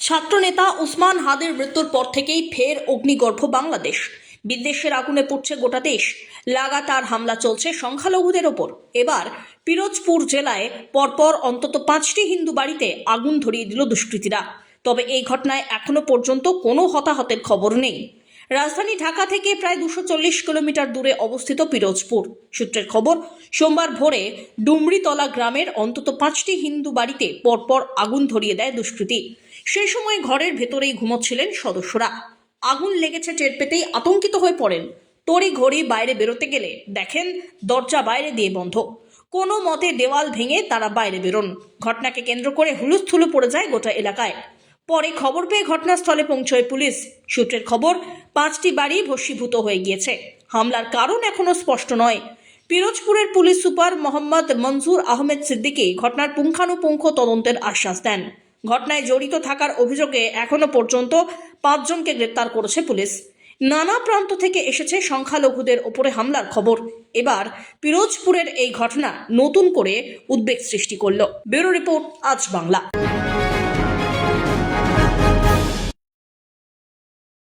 ছাত্রনেতা উসমান হাদির মৃত্যুর পর থেকেই ফের অগ্নিগর্ভ বাংলাদেশ। বিদ্বেষের আগুনে পুড়ছে গোটা দেশ। লাগাতার হামলা চলছে সংখ্যালঘুদের ওপর। এবার পিরোজপুর জেলায় পরপর অন্তত 5টি হিন্দু বাড়িতে আগুন ধরিয়ে দিল দুষ্কৃতীরা। তবে এই ঘটনায় এখনো পর্যন্ত কোনো হতাহতের খবর নেই। রাজধানী ঢাকা থেকে প্রায় 240 কিলোমিটার দূরে অবস্থিত পিরোজপুর। সূত্রের খবর, সোমবার ভোরে ডুমরিতলা গ্রামের অন্তত 5টি হিন্দু বাড়িতে পরপর আগুন ধরিয়ে দেয় দুষ্কৃতী। সেই সময় ঘরের ভেতরেই ঘুমোচ্ছিলেন সদস্যরা। আগুন লেগেছে টের পেতেই আতঙ্কিত হয়ে পড়েন। তড়িঘড়ি বাইরে বেরোতে গেলে দেখেন দরজা বাইরে দিয়ে বন্ধ। কোনো মতে দেওয়াল ভেঙে তারা বাইরে বেরোন। ঘটনাকে কেন্দ্র করে হুলুস্থুলু পড়ে যায় গোটা এলাকায়। পরে খবর পেয়ে ঘটনাস্থলে পৌঁছয় পুলিশ। সূত্রের খবর, 5টি বাড়ি ভস্মীভূত হয়ে গিয়েছে। হামলার কারণ এখনো স্পষ্ট নয়। পিরোজপুরের পুলিশ সুপার মোহাম্মদ মনজুর আহমেদ সিদ্দিকী ঘটনার পুঙ্খানুপুঙ্খ তদন্তের আশ্বাস দেন। ঘটনায় জড়িত থাকার অভিযোগে এখনো পর্যন্ত 5 জনকে গ্রেপ্তার করেছে পুলিশ। নানা প্রান্ত থেকে এসেছে সংখ্যালঘুদের ওপরে হামলার খবর। এবার পিরোজপুরের এই ঘটনা নতুন করে উদ্বেগ সৃষ্টি করল। ব্যুরো রিপোর্ট, আজ বাংলা।